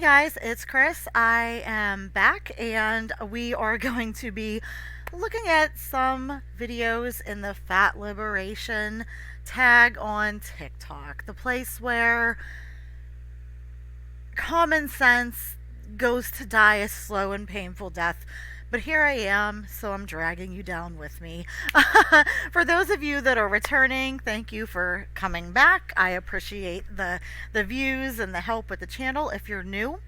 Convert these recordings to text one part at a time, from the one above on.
Guys, it's Chris. I am back and we are going to be looking at some videos in the fat liberation tag on TikTok, the place where common sense goes to die a slow and painful death. But here I am, so I'm dragging you down with me. For those of you that are returning, thank you for coming back. I appreciate the views and the help with the channel. If you're new,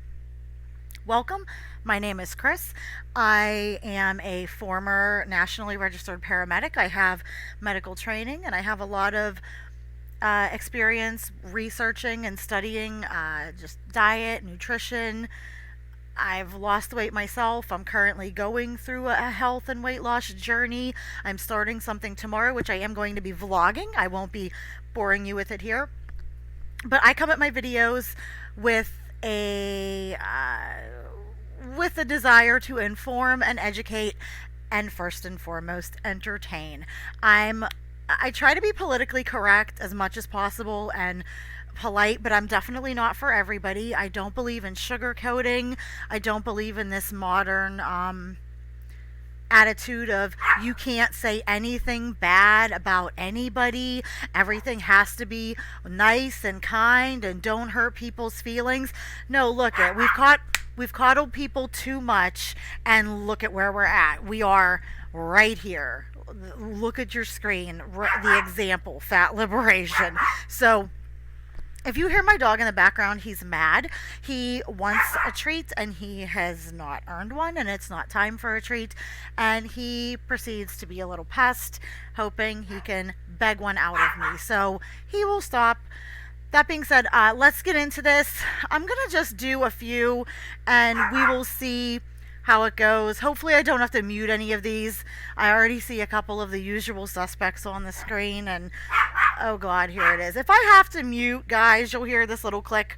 welcome. My name is Chris. I am a former nationally registered paramedic. I have medical training and I have a lot of experience researching and studying just diet, nutrition. I've lost weight myself. I'm currently going through a health and weight loss journey. I'm starting something tomorrow, which I am going to be vlogging. I won't be boring you with it here. But I come at my videos with a desire to inform and educate and first and foremost entertain. I try to be politically correct as much as possible and polite, but I'm definitely not for everybody. I don't believe in sugarcoating. I don't believe in this modern attitude of you can't say anything bad about anybody. Everything has to be nice and kind and don't hurt people's feelings. No, look at we've coddled people too much, and look at where we're at. We are right here. Look at your screen. The example, fat liberation. So if you hear my dog in the background, he's mad. He wants a treat and he has not earned one, and it's not time for a treat. And he proceeds to be a little pest, hoping he can beg one out of me. So he will stop. That being said, let's get into this. I'm going to just do a few and we will see how it goes. Hopefully I don't have to mute any of these. I already see a couple of the usual suspects on the screen, and oh god, here it is. If I have to mute, guys, you'll hear this little click.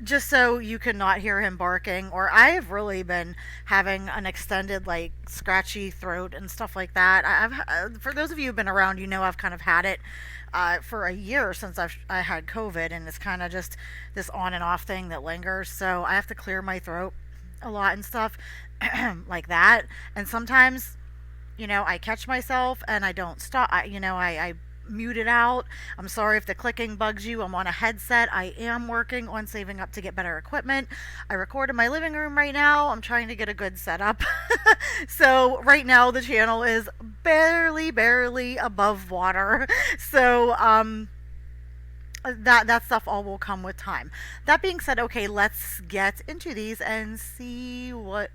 Just so you cannot hear him barking, or I've really been having an extended, like, scratchy throat and stuff like that. For those of you who've been around, you know I've kind of had it for a year since I had COVID, and it's kind of just this on and off thing that lingers. So I have to clear my throat a lot and stuff like that. And sometimes, I catch myself and I don't stop. I mute it out. I'm sorry if the clicking bugs you. I'm on a headset. I am working on saving up to get better equipment. I record in my living room right now. I'm trying to get a good setup. So right now the channel is barely above water. So that stuff all will come with time. That being said, okay, let's get into these and see what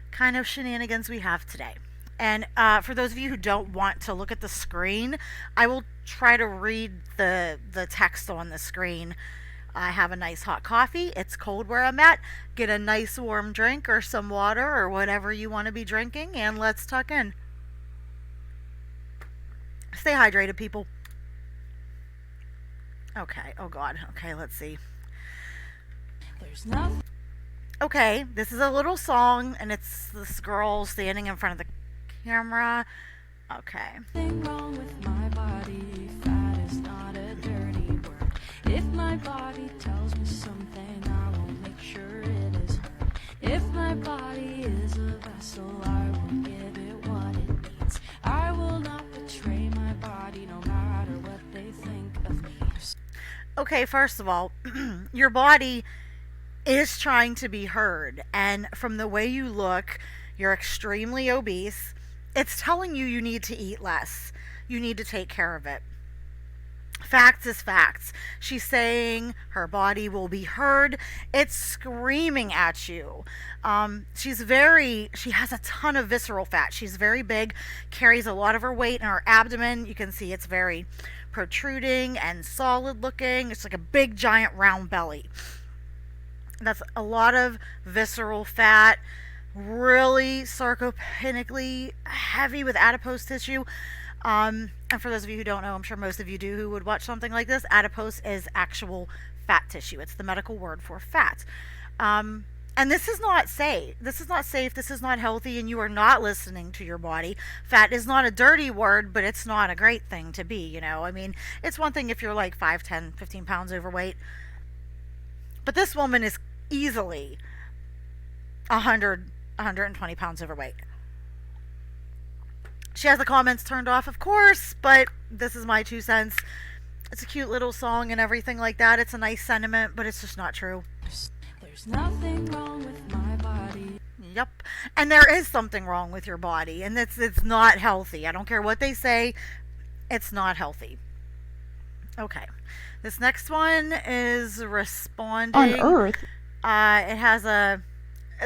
kind of shenanigans we have today. And for those of you who don't want to look at the screen, I will try to read the text on the screen. I have a nice hot coffee. It's cold where I'm at. Get a nice warm drink or some water or whatever you want to be drinking, and let's tuck in. Stay hydrated, people. Okay. Oh god. Okay, let's see. There's nothing. Okay, this is a little song, and it's this girl standing in front of the camera. Okay. Nothing wrong with my body. Fat is not a dirty word. If my body tells me something, I will make sure it is heard. If my body is a vessel, I will give it what it needs. I will not betray my body, no matter what they think of me. Okay, first of all, your body is trying to be heard, and from the way you look, you're extremely obese. It's telling you need to eat less. You need to take care of it. Facts is facts. She's saying her body will be heard. It's screaming at you. She has a ton of visceral fat. She's very big, carries a lot of her weight in her abdomen. You can see it's very protruding and solid looking. It's like a big giant round belly. That's a lot of visceral fat. Really sarcopenically heavy with adipose tissue. And for those of you who don't know, I'm sure most of you do who would watch something like this, adipose is actual fat tissue. It's the medical word for fat. And this is not safe. This is not safe. This is not healthy, and you are not listening to your body. Fat is not a dirty word, but it's not a great thing to be, you know. I mean, it's one thing if you're like 5, 10, 15 pounds overweight, but this woman is easily 100, 120 pounds overweight. She has the comments turned off, of course, but this is my 2 cents. It's a cute little song and everything like that. It's a nice sentiment, but it's just not true. There's nothing wrong with my body. Yep. And there is something wrong with your body, and it's not healthy. I don't care what they say, it's not healthy. Okay. This next one is On responding. Earth, It has a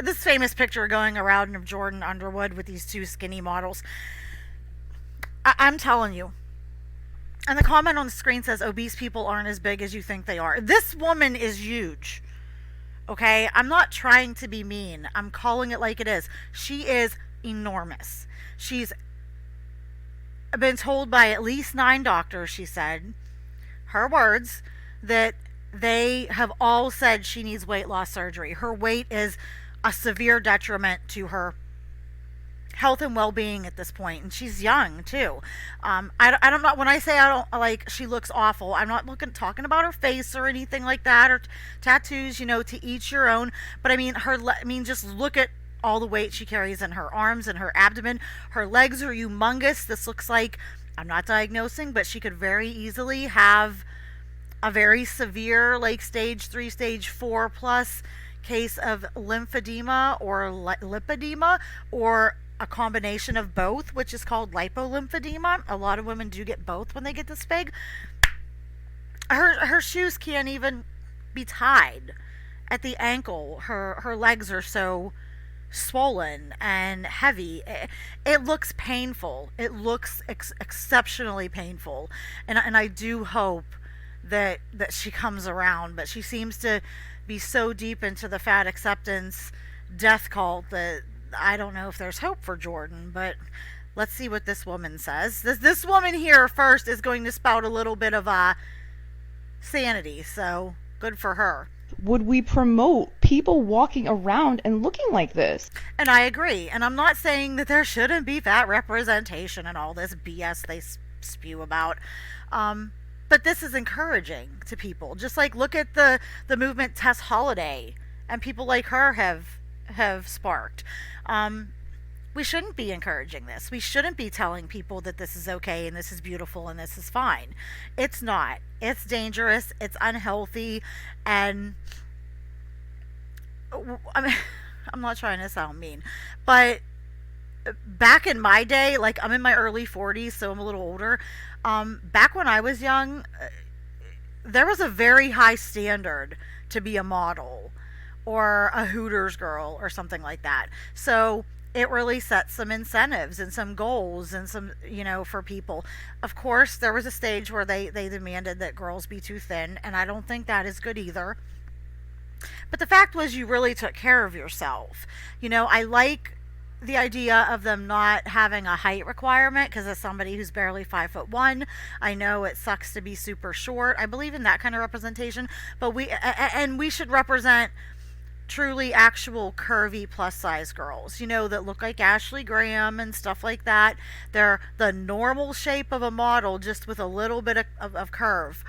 this famous picture going around of Jordan Underwood with these two skinny models. I'm telling you. And the comment on the screen says obese people aren't as big as you think they are. This woman is huge. Okay? I'm not trying to be mean. I'm calling it like it is. She is enormous. She's been told by at least 9 doctors, she said, her words, that they have all said she needs weight loss surgery. Her weight is a severe detriment to her health and well-being at this point, and she's young too. I don't know, when I say I don't like she looks awful, I'm not talking about her face or anything like that, or tattoos, you know, to each your own. But I mean, just look at all the weight she carries in her arms and her abdomen. Her legs are humongous. This looks like, I'm not diagnosing, but she could very easily have a very severe, like stage 3, stage 4 plus case of lymphedema or lipedema, or a combination of both, which is called lipolymphedema. A lot of women do get both when they get this big. Her shoes can't even be tied at the ankle. Her legs are so swollen and heavy. It looks painful. It looks exceptionally painful. And I do hope that she comes around, but she seems to be so deep into the fat acceptance death cult that I don't know if there's hope for Jordan. But let's see what this woman says. This woman here first is going to spout a little bit of sanity, so good for her. would we promote people walking around and looking like this? And I agree. And I'm not saying that there shouldn't be fat representation and all this BS they spew about. But this is encouraging to people. Just like look at the movement Tess Holiday and people like her have sparked. We shouldn't be encouraging this. We shouldn't be telling people that this is okay and this is beautiful and this is fine. It's not. It's dangerous. It's unhealthy. And I mean, I'm not trying to sound mean, but back in my day, like I'm in my early 40s, so I'm a little older. Back when I was young, there was a very high standard to be a model or a Hooters girl or something like that. So it really sets some incentives and some goals and some, for people. Of course, there was a stage where they demanded that girls be too thin, and I don't think that is good either. But the fact was, you really took care of yourself. I like the idea of them not having a height requirement, because as somebody who's barely 5'1", I know it sucks to be super short. I believe in that kind of representation, but we should represent truly actual curvy plus size girls, that look like Ashley Graham and stuff like that. They're the normal shape of a model, just with a little bit of curve.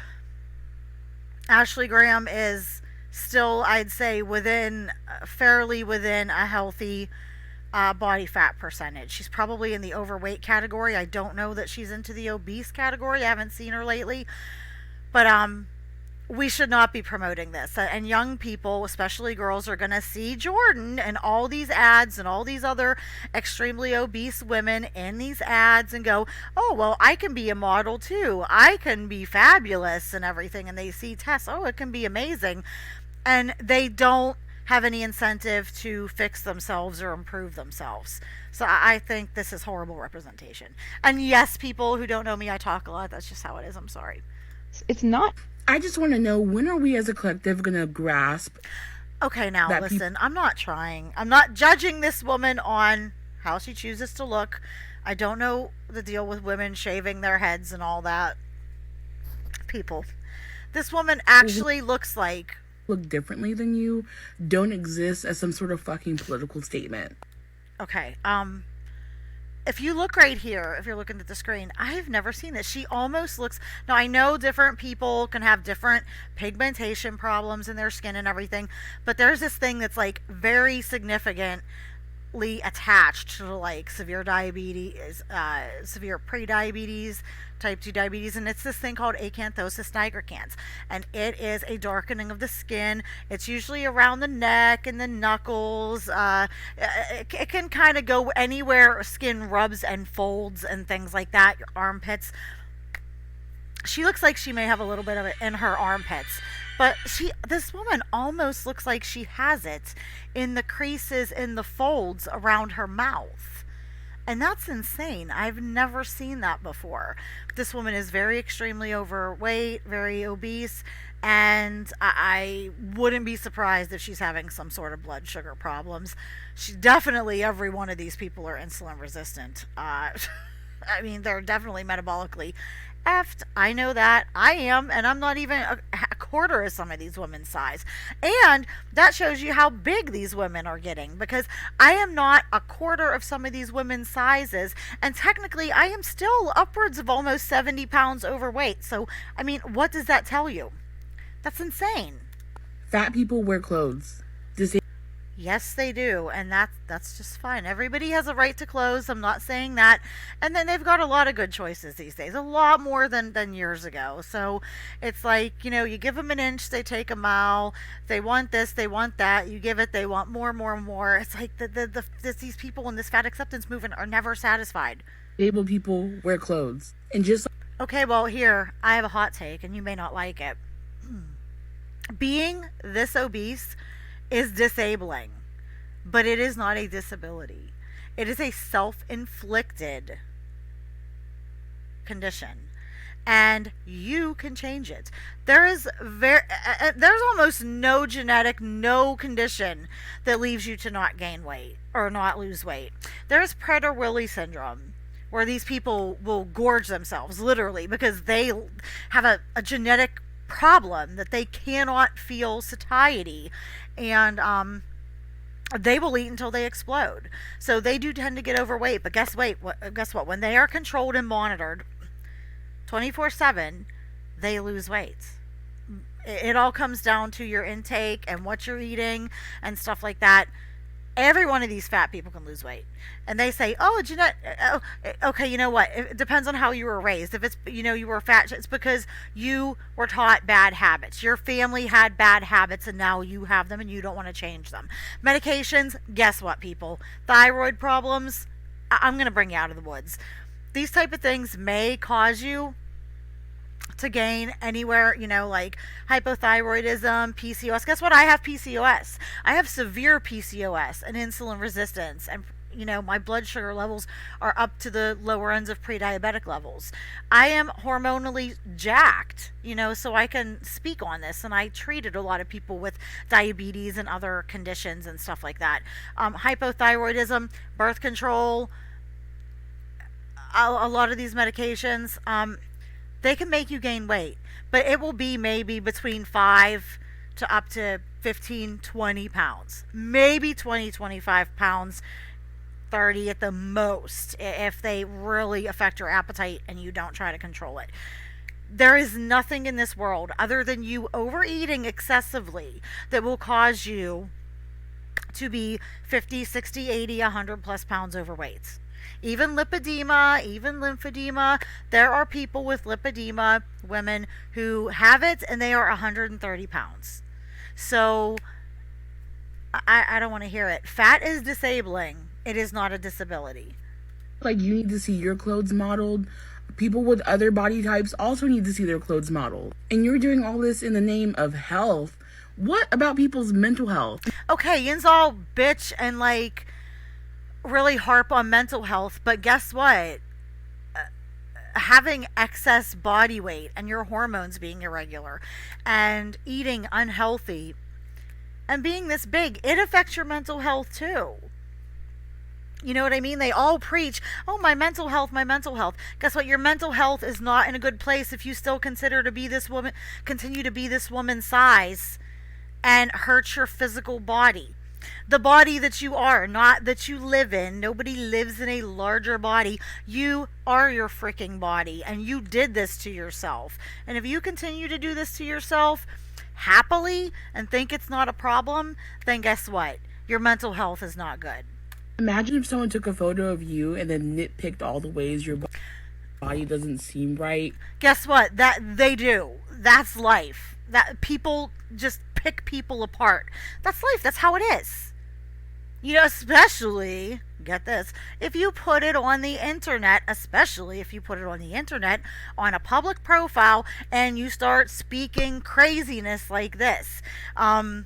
Ashley Graham is still, I'd say, fairly within a healthy body fat percentage. She's probably in the overweight category. I don't know that she's into the obese category. I haven't seen her lately. But we should not be promoting this. And young people, especially girls, are going to see Jordan and all these ads and all these other extremely obese women in these ads and go, oh, well, I can be a model too. I can be fabulous and everything. And they see Tess, oh, it can be amazing. And they don't have any incentive to fix themselves or improve themselves. So I think this is horrible representation. And yes, people who don't know me, I talk a lot. That's just how it is. I'm sorry. It's not. I just want to know, when are we as a collective going to grasp? Okay, now listen, I'm not trying. I'm not judging this woman on how she chooses to look. I don't know the deal with women shaving their heads and all that. People. This woman actually looks like look differently than you don't exist as some sort of fucking political statement. Okay. If you look right here, if you're looking at the screen, I have never seen this. She almost looks. Now, I know different people can have different pigmentation problems in their skin and everything, but there's this thing that's like very significantly attached to like severe diabetes, severe pre-diabetes, type 2 diabetes, and it's this thing called acanthosis nigricans, and it is a darkening of the skin. It's usually around the neck and the knuckles. It can kind of go anywhere skin rubs and folds and things like that, your armpits. She looks like she may have a little bit of it in her armpits, but this woman almost looks like she has it in the creases in the folds around her mouth. And that's insane. I've never seen that before. This woman is very extremely overweight, very obese, and I wouldn't be surprised if she's having some sort of blood sugar problems. She definitely, every one of these people are insulin resistant. I mean, they're definitely metabolically effed. I know that. I am, and I'm not even a quarter of some of these women's size. And that shows you how big these women are getting, because I am not a quarter of some of these women's sizes, and technically I am still upwards of almost 70 pounds overweight. So, I mean, what does that tell you? That's insane. Fat people wear clothes. Yes, they do, and that's just fine. Everybody has a right to clothes. I'm not saying that. And then they've got a lot of good choices these days, a lot more than years ago. So it's like, you give them an inch, they take a mile. They want this, they want that. You give it, they want more, more, more. It's like these people in this fat acceptance movement are never satisfied. Disabled people wear clothes, and just okay, well, here I have a hot take, and you may not like it. Being this obese is disabling, but it is not a disability. It is a self-inflicted condition, and you can change it. There's almost no condition that leaves you to not gain weight or not lose weight. There's Prader-Willi syndrome, where these people will gorge themselves literally because they have a genetic problem that they cannot feel satiety, and they will eat until they explode. So they do tend to get overweight, but guess what? When they are controlled and monitored 24/7, they lose weight. It all comes down to your intake and what you're eating and stuff like that. Every one of these fat people can lose weight. And they say, oh, Jeanette, okay, you know what? It depends on how you were raised. If it's, you were fat, it's because you were taught bad habits. Your family had bad habits, and now you have them and you don't want to change them. Medications, guess what, people? Thyroid problems, I'm going to bring you out of the woods. These type of things may cause you to gain anywhere, like hypothyroidism, PCOS. Guess what? I have PCOS. I have severe PCOS and insulin resistance, and my blood sugar levels are up to the lower ends of pre-diabetic levels. I am hormonally jacked, so I can speak on this, and I treated a lot of people with diabetes and other conditions and stuff like that. Hypothyroidism, birth control, a lot of these medications, they can make you gain weight, but it will be maybe between 5 to up to 15, 20 pounds. Maybe 20, 25 pounds, 30 at the most, if they really affect your appetite and you don't try to control it. There is nothing in this world other than you overeating excessively that will cause you to be 50, 60, 80, 100 plus pounds overweight. Even lipedema, even lymphedema, there are people with lipedema, women who have it, and they are 130 pounds. So I don't want to hear it. Fat is disabling. It is not a disability. Like, you need to see your clothes modeled. People with other body types also need to see their clothes modeled. And you're doing all this in the name of health. What about people's mental health? Okay, yins all bitch and really harp on mental health, but guess what? Having excess body weight and your hormones being irregular and eating unhealthy and being this big, it affects your mental health too. You know what I mean? They all preach, oh, my mental health, my mental health. Guess what? Your mental health is not in a good place if you still continue to be this woman size and hurt your physical body. The body that you are, not that you live in. Nobody lives in a larger body. You are your freaking body, and you did this to yourself. And if you continue to do this to yourself happily and think it's not a problem, then guess what? Your mental health is not good. Imagine if someone took a photo of you and then nitpicked all the ways your body doesn't seem right. Guess what? That they do. That's life. That people just pick people apart. That's life. That's how it is. You know, especially, get this, if you put it on the internet, especially if you put it on the internet on a public profile and you start speaking craziness like this. I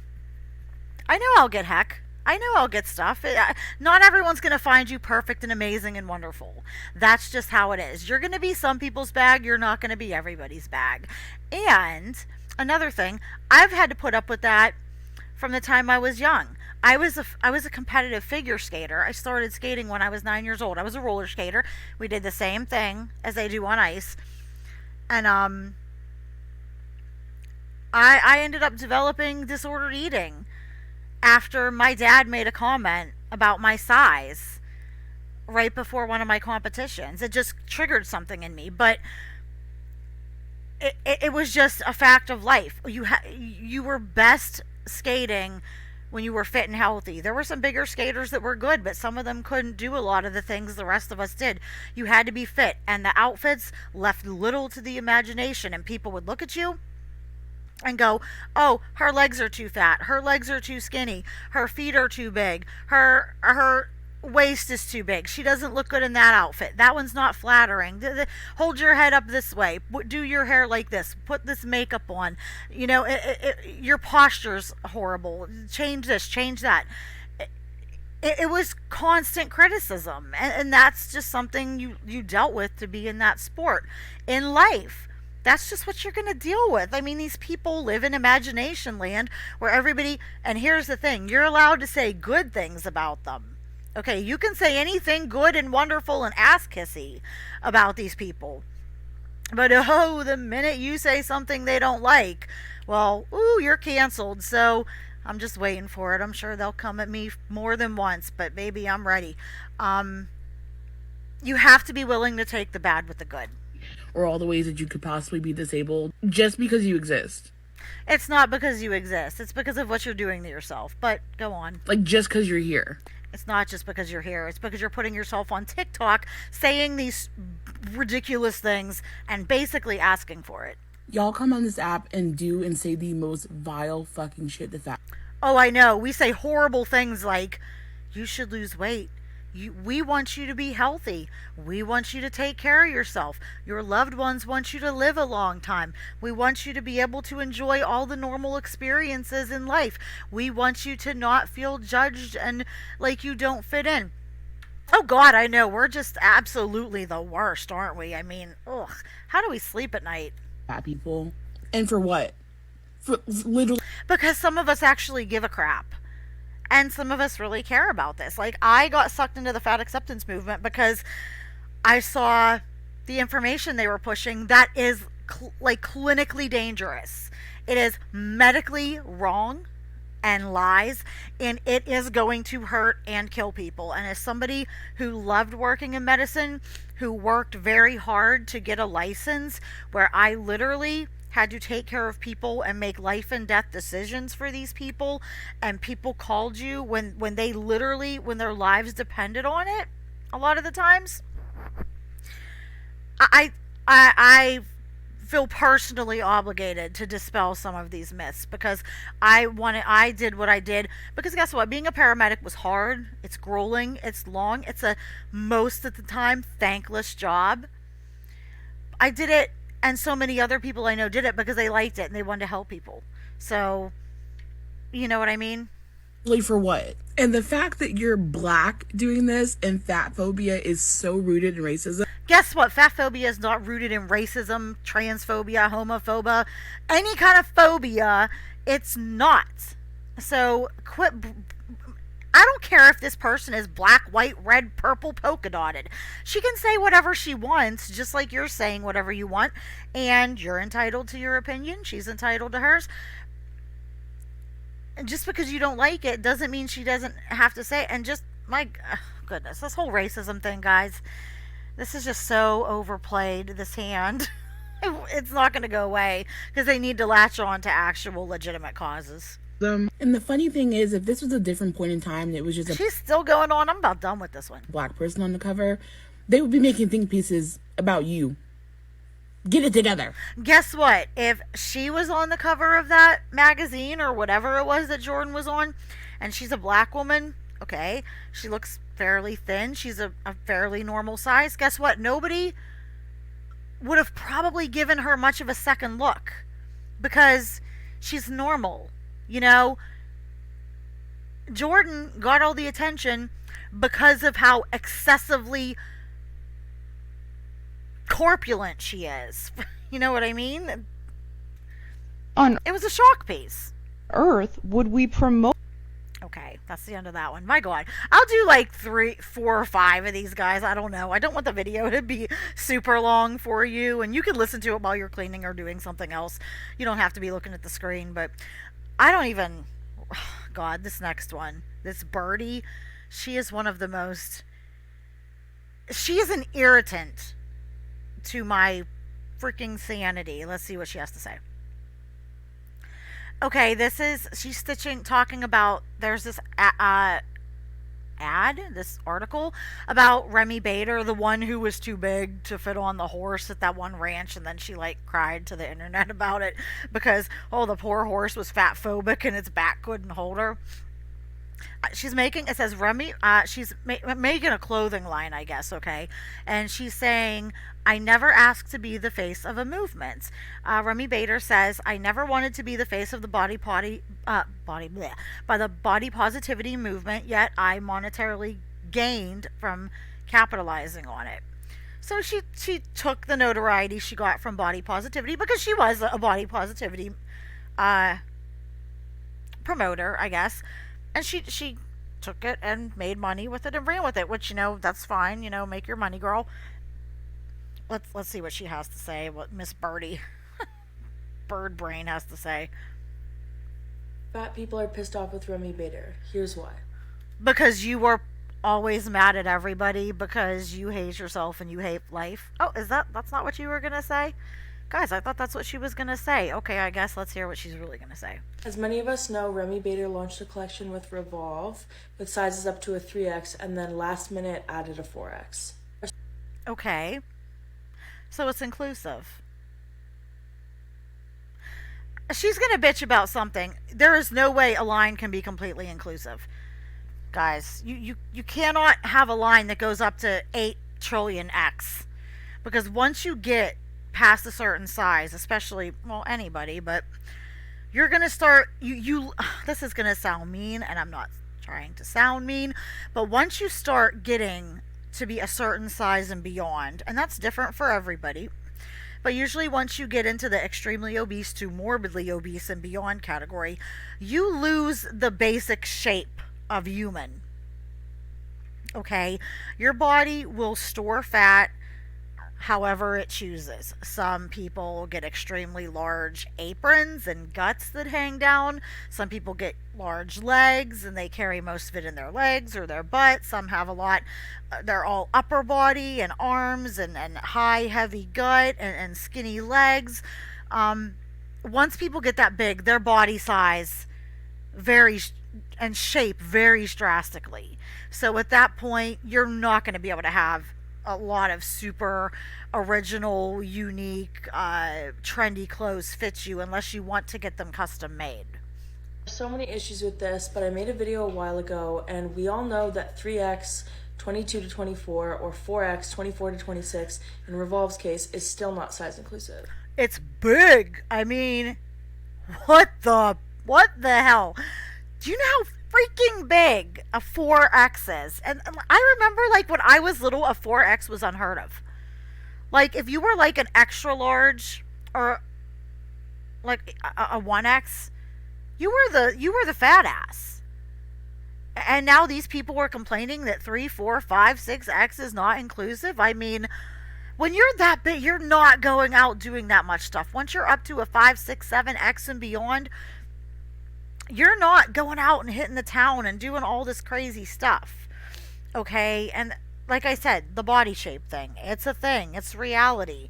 know I'll get heck. I know I'll get stuff. Not everyone's going to find you perfect and amazing and wonderful. That's just how it is. You're going to be some people's bag. You're not going to be everybody's bag. And another thing, I've had to put up with that from the time I was young. I was a competitive figure skater. I started skating when I was 9 years old. I was a roller skater. We did the same thing as they do on ice. And I ended up developing disordered eating after my dad made a comment about my size right before one of my competitions. It just triggered something in me, but it was just a fact of life. You were best skating when you were fit and healthy. There were some bigger skaters that were good, but some of them couldn't do a lot of the things the rest of us did. You had to be fit, and the outfits left little to the imagination, and people would look at you and go, oh, her legs are too fat, her legs are too skinny, her feet are too big, her waist is too big, she doesn't look good in that outfit, that one's not flattering, hold your head up this way, do your hair like this, put this makeup on, you know, your posture's horrible, change this, change that. It was constant criticism, and that's just something you dealt with to be in that sport. In life, that's just what you're going to deal with. I mean, these people live in imagination land where everybody, and here's the thing, you're allowed to say good things about them. Okay, you can say anything good and wonderful and ass kissy about these people. But oh, the minute you say something they don't like, well, ooh, you're canceled. So I'm just waiting for it. I'm sure they'll come at me more than once, but baby, I'm ready. You have to be willing to take the bad with the good. Or all the ways that you could possibly be disabled just because you exist. It's not because you exist. It's because of what you're doing to yourself. But go on. Like, just because you're here. It's not just because you're here. It's because you're putting yourself on TikTok, saying these ridiculous things, and basically asking for it. Y'all come on this app and do and say the most vile fucking shit that's that. Oh, I know. We say horrible things like, you should lose weight. We want you to be healthy. We want you to take care of yourself. Your loved ones want you to live a long time. We want you to be able to enjoy all the normal experiences in life. We want you to not feel judged and like you don't fit in. Oh God, I know. We're just absolutely the worst, aren't we? I mean, ugh. How do we sleep at night? Fat people. And for what? For literally. Because some of us actually give a crap. And some of us really care about this. Like, I got sucked into the fat acceptance movement because I saw the information they were pushing that is clinically dangerous. It is medically wrong and lies, and it is going to hurt and kill people. And as somebody who loved working in medicine, who worked very hard to get a license, where I literally had to take care of people and make life and death decisions for these people, and people called you when they literally, when their lives depended on it, a lot of the times, I feel personally obligated to dispel some of these myths, because I did what I did, because guess what, being a paramedic was hard, it's grueling, it's long, it's a most of the time thankless job. I did it, and so many other people I know did it because they liked it and they wanted to help people. So, you know what I mean? For what? And the fact that you're black doing this and fat phobia is so rooted in racism. Guess what? Fat phobia is not rooted in racism, transphobia, homophobia, any kind of phobia. It's not. So quit. I don't care if this person is black, white, red, purple, polka dotted. She can say whatever she wants, just like you're saying whatever you want, and you're entitled to your opinion. She's entitled to hers. And just because you don't like it doesn't mean she doesn't have to say it. And just, my goodness, this whole racism thing, guys, this is just so overplayed, this hand. It's not going to go away because they need to latch on to actual legitimate causes. And the funny thing is, if this was a different point in time and it was just a She's still going on. I'm about done with this one. black person on the cover, they would be making think pieces about you. Get it together. Guess what? If she was on the cover of that magazine or whatever it was that Jordan was on, and she's a black woman, okay, she looks fairly thin, she's a fairly normal size, guess what? Nobody would have probably given her much of a second look because she's normal. You know, Jordan got all the attention because of how excessively corpulent she is. You know what I mean? On It was a shock piece. earth would we promote Okay, that's the end of that one. My God. I'll do like 3, 4, or 5 of these guys. I don't know. I don't want the video to be super long for you, and you can listen to it while you're cleaning or doing something else. You don't have to be looking at the screen, but I don't even. God, this next one. This Birdie, she is one of the most. She is an irritant to my freaking sanity. Let's see what she has to say. Okay, she's talking about, there's this this article about Remy Bader, the one who was too big to fit on the horse at that one ranch, and then she like cried to the internet about it because, oh, the poor horse was fat phobic and its back couldn't hold her. She's making, it says Remy, she's making a clothing line, I guess, okay? And she's saying, I never asked to be the face of a movement. Remy Bader says, I never wanted to be the face of the body positivity movement, yet I monetarily gained from capitalizing on it. So she took the notoriety she got from body positivity because she was a body positivity promoter, I guess. And she took it and made money with it and ran with it, which, you know, that's fine. You know, make your money, girl. Let's see what she has to say, what Miss Birdie Bird Brain has to say. Fat people are pissed off with Remy Bader. Here's why. Because you were always mad at everybody because you hate yourself and you hate life. Oh, that's not what you were going to say? Guys, I thought that's what she was going to say. Okay, I guess let's hear what she's really going to say. As many of us know, Remy Bader launched a collection with Revolve with sizes up to a 3X and then last minute added a 4X. Okay. So it's inclusive. She's going to bitch about something. There is no way a line can be completely inclusive. Guys, you cannot have a line that goes up to 8 trillion X. Because once you get past a certain size, especially, well, anybody, but you're going to start, this is going to sound mean, and I'm not trying to sound mean, but once you start getting to be a certain size and beyond, and that's different for everybody, but usually once you get into the extremely obese to morbidly obese and beyond category, you lose the basic shape of human. Okay? Your body will store fat however it chooses. Some people get extremely large aprons and guts that hang down. Some people get large legs and they carry most of it in their legs or their butt. Some have a lot, they're all upper body and arms and high heavy gut and skinny legs. Once people get that big, their body size varies and shape varies drastically. So at that point, you're not going to be able to have a lot of super original, unique, trendy clothes fit you unless you want to get them custom made. There's so many issues with this, but I made a video a while ago, and we all know that 3X 22 to 24 or 4X 24 to 26 in Revolve's case is still not size inclusive. It's big. I mean, what the hell? Do you know how freaking big a 4X is? And I remember, like, when I was little, a 4X was unheard of. Like, if you were, like, an extra large or, like, a 1X, you were the fat ass. And now these people were complaining that 3, 4, 5, 6X is not inclusive. I mean, when you're that big, you're not going out doing that much stuff. Once you're up to a 5, 6, 7X and beyond, You're not going out and hitting the town and doing all this crazy stuff. Okay? And like I said, the body shape thing. It's a thing. It's reality.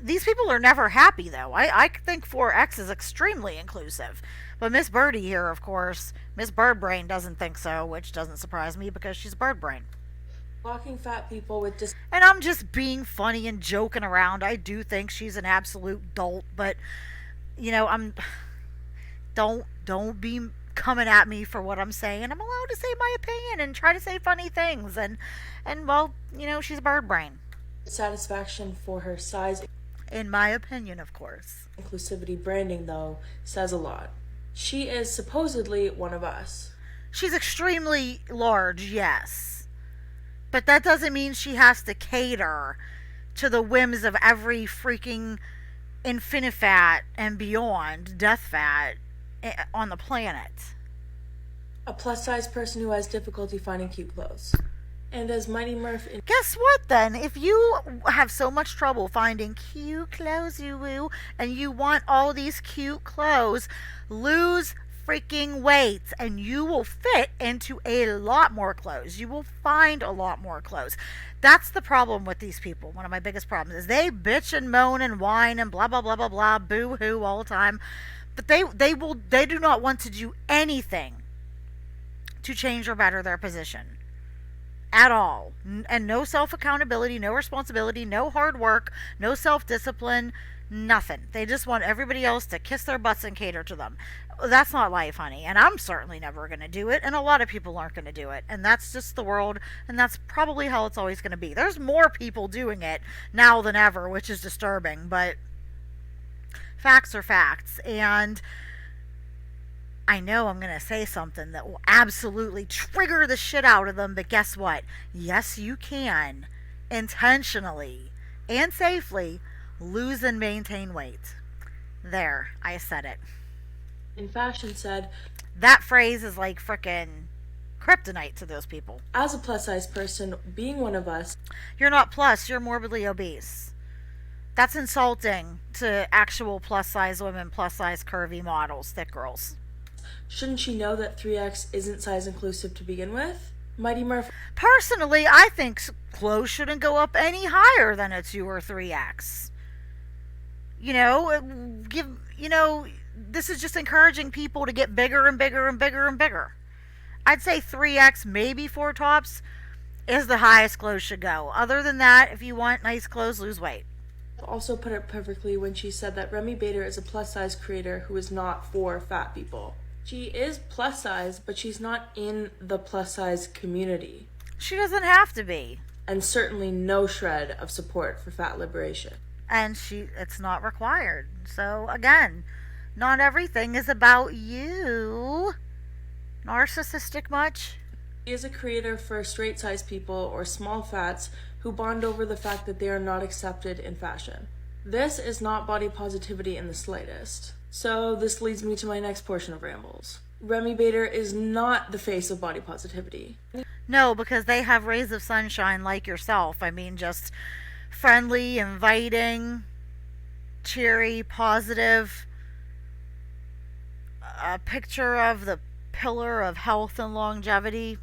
These people are never happy, though. I think 4X is extremely inclusive. But Miss Birdie here, of course, Miss Birdbrain doesn't think so, which doesn't surprise me because she's Birdbrain. Blocking fat people with And I'm just being funny and joking around. I do think she's an absolute dolt, but I'm don't be coming at me for what I'm saying. I'm allowed to say my opinion and try to say funny things and well, she's Birdbrain. dissatisfaction for her size. In my opinion, of course. Inclusivity branding, though, says a lot. She is supposedly one of us. She's extremely large, yes. But that doesn't mean she has to cater to the whims of every freaking infinifat and beyond death fat on the planet. A plus-size person who has difficulty finding cute clothes. And as Mighty Murph in Guess what then? If you have so much trouble finding cute clothes, and you want all these cute clothes, lose freaking weight and you will fit into a lot more clothes. You will find a lot more clothes. That's the problem with these people. One of my biggest problems is they bitch and moan and whine and blah blah blah blah blah, boo hoo all the time. But they do not want to do anything to change or better their position. At all. And no self-accountability, no responsibility, no hard work, no self-discipline, nothing. They just want everybody else to kiss their butts and cater to them. That's not life, honey. And I'm certainly never going to do it. And a lot of people aren't going to do it. And that's just the world. And that's probably how it's always going to be. There's more people doing it now than ever, which is disturbing. But facts are facts. And I know I'm going to say something that will absolutely trigger the shit out of them, but guess what? Yes, you can intentionally and safely lose and maintain weight. There, I said it. in fashion said, That phrase is like frickin' kryptonite to those people. as a plus-size person, being one of us, You're not plus, you're morbidly obese. That's insulting to actual plus size women, plus size curvy models, thick girls. shouldn't she know that 3X isn't size inclusive to begin with? Mighty Murph Personally, I think clothes shouldn't go up any higher than a 2 or 3X. This is just encouraging people to get bigger and bigger and bigger and bigger. I'd say 3X, maybe 4 tops, is the highest clothes should go. Other than that, if you want nice clothes, lose weight. also put it perfectly when she said that Remy Bader is a plus-size creator who is not for fat people. She is plus size, but she's not in the plus size community. She doesn't have to be. And certainly no shred of support for fat liberation. And it's not required. So again, not everything is about you. Narcissistic much? She is a creator for straight size people or small fats who bond over the fact that they are not accepted in fashion. This is not body positivity in the slightest. So this leads me to my next portion of rambles. Remy Bader is not the face of body positivity. No, because they have rays of sunshine like yourself. I mean, just friendly, inviting, cheery, positive. A picture of the pillar of health and longevity.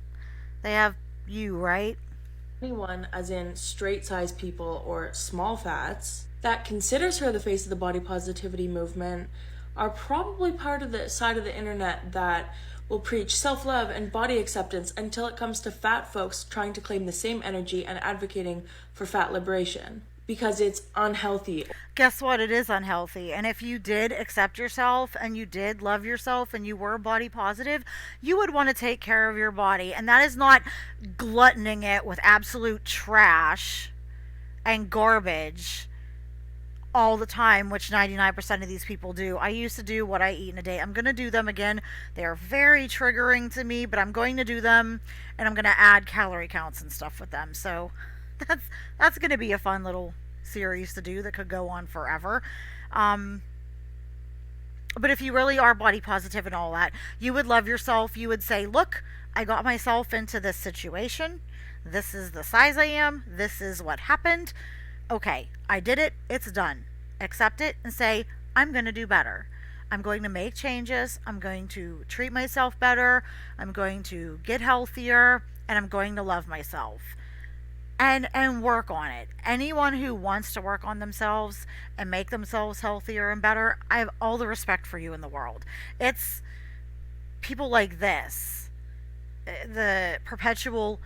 They have you, right? Anyone, as in straight size people or small fats, that considers her the face of the body positivity movement are probably part of the side of the internet that will preach self-love and body acceptance until it comes to fat folks trying to claim the same energy and advocating for fat liberation because it's unhealthy. Guess what? It is unhealthy. And if you did accept yourself and you did love yourself and you were body positive, you would want to take care of your body. And that is not gluttoning it with absolute trash and garbage all the time, which 99% of these people do. I used to do what I eat in a day. I'm going to do them again. They are very triggering to me, but I'm going to do them, and I'm going to add calorie counts and stuff with them. So that's going to be a fun little series to do that could go on forever. But if you really are body positive and all that, you would love yourself. You would say, look, I got myself into this situation. This is the size I am. This is what happened. Okay, I did it. It's done. Accept it and say, I'm going to do better. I'm going to make changes. I'm going to treat myself better. I'm going to get healthier, and I'm going to love myself and work on it. Anyone who wants to work on themselves and make themselves healthier and better, I have all the respect for you in the world. It's people like this, the perpetual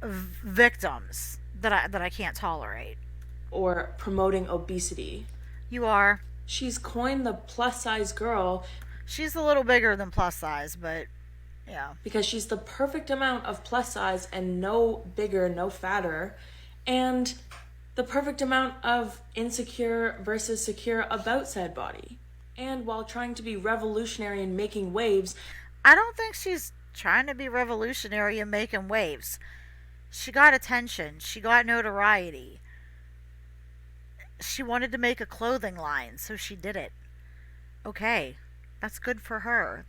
victims that I can't tolerate. Or promoting obesity. You are. She's coined the plus size girl. She's a little bigger than plus size, but yeah. Because she's the perfect amount of plus size and no bigger, no fatter. And the perfect amount of insecure versus secure about said body. And while trying to be revolutionary and making waves, I don't think she's trying to be revolutionary and making waves. She got attention. She got notoriety. She wanted to make a clothing line, so she did it. Okay, that's good for her.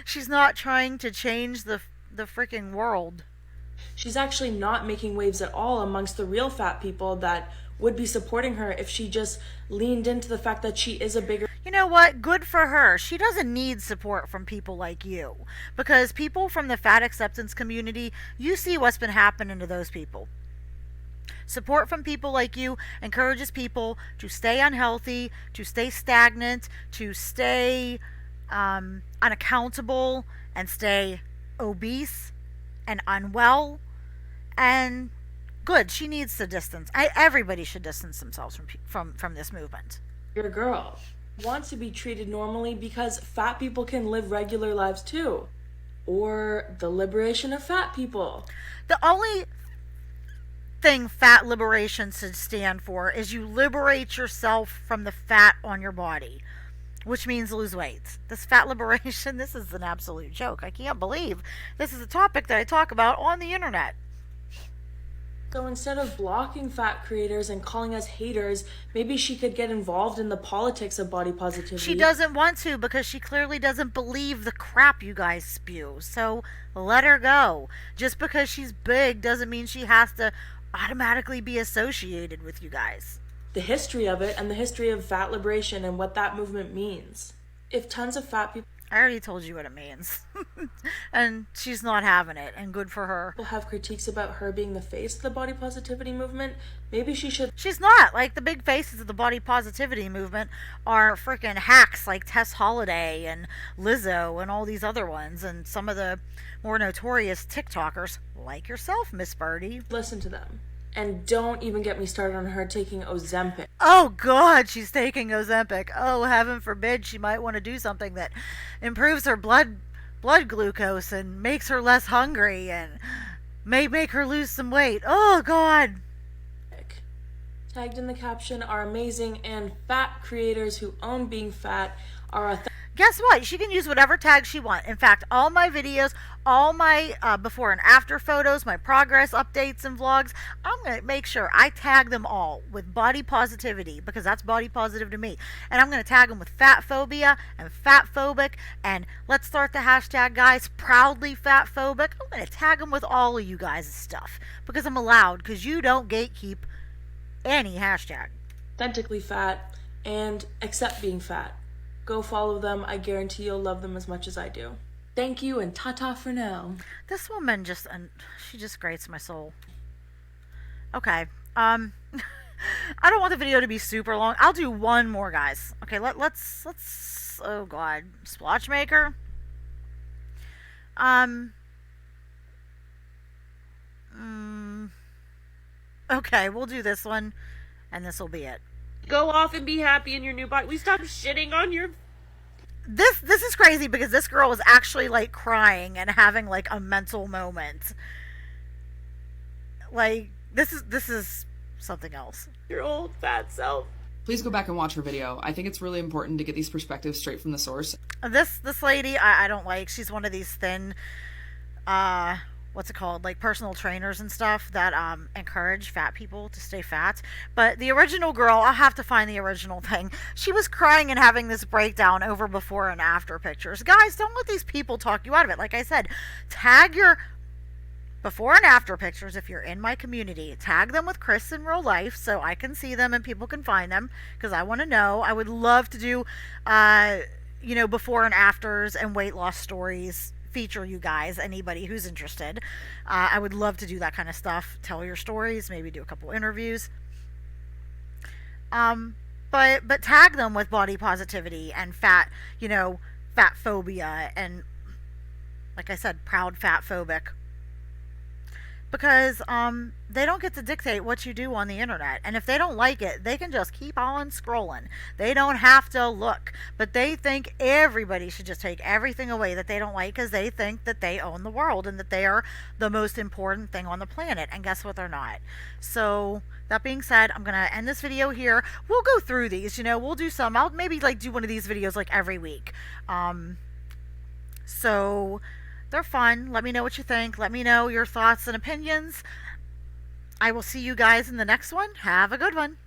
She's not trying to change the freaking world. she's actually not making waves at all amongst the real fat people that would be supporting her if she just leaned into the fact that she is a bigger. You know what? Good for her. She doesn't need support from people like you. Because people from the fat acceptance community, you see what's been happening to those people. Support from people like you encourages people to stay unhealthy, to stay stagnant, to stay unaccountable, and stay obese and unwell. And good, she needs to distance. Everybody should distance themselves from this movement. Your girl wants to be treated normally because fat people can live regular lives too. Or the liberation of fat people. The only thing fat liberation should stand for is you liberate yourself from the fat on your body, which means lose weight. This fat liberation, this is an absolute joke. I can't believe this is a topic that I talk about on the internet. So instead of blocking fat creators and calling us haters, maybe she could get involved in the politics of body positivity. She doesn't want to because she clearly doesn't believe the crap you guys spew. So let her go. Just because she's big doesn't mean she has to automatically be associated with you guys. The history of it and the history of fat liberation and what that movement means. If tons of fat people I already told you what it means. And she's not having it, and good for her. have critiques about her being the face of the body positivity movement, maybe she should. She's not. Like, the big faces of the body positivity movement are freaking hacks like Tess Holliday and Lizzo and all these other ones, and some of the more notorious TikTokers, like yourself, Miss Birdie. Listen to them. And don't even get me started on her taking Ozempic. Oh, God, she's taking Ozempic. Oh, heaven forbid she might want to do something that improves her blood glucose and makes her less hungry and may make her lose some weight. Oh, God. Tagged in the caption are amazing, and fat creators who own being fat are authentic. Guess what? She can use whatever tag she wants. In fact, all my videos, all my before and after photos, my progress updates and vlogs, I'm going to make sure I tag them all with body positivity because that's body positive to me. And I'm going to tag them with fat phobia and fat phobic. And let's start the hashtag, guys, proudly fat phobic. I'm going to tag them with all of you guys' stuff because I'm allowed, because you don't gatekeep any hashtag. Authentically fat and accept being fat. Go follow them. I guarantee you'll love them as much as I do. Thank you, and ta-ta for now. This woman she just grates my soul. Okay. I don't want the video to be super long. I'll do one more, guys. Okay, let's oh God. Splotch maker. Okay, we'll do this one, and this will be it. Go off and be happy in your new body. We stop shitting on your. This is crazy because this girl was actually like crying and having like a mental moment. Like this is something else. Your old fat self. Please go back and watch her video. I think it's really important to get these perspectives straight from the source. This lady I don't like. She's one of these thin what's it called, like personal trainers and stuff that encourage fat people to stay fat. But the original girl, I'll have to find the original thing. She was crying and having this breakdown over before and after pictures. Guys, don't let these people talk you out of it. Like I said, tag your before and after pictures. If you're in my community, tag them with Chris in real life so I can see them and people can find them, because I want to know. I would love to do before and afters and weight loss stories, feature you guys, anybody who's interested. I would love to do that kind of stuff, tell your stories, maybe do a couple interviews. But tag them with body positivity and fat phobia, and like I said, proud fat phobic, because they don't get to dictate what you do on the internet. And if they don't like it, they can just keep on scrolling. They don't have to look. But they think everybody should just take everything away that they don't like, because they think that they own the world and that they are the most important thing on the planet. And guess what? They're not. So that being said, I'm gonna end this video here. We'll go through these. We'll do some. I'll maybe do one of these videos every week. So they're fun. Let me know what you think. Let me know your thoughts and opinions. I will see you guys in the next one. Have a good one.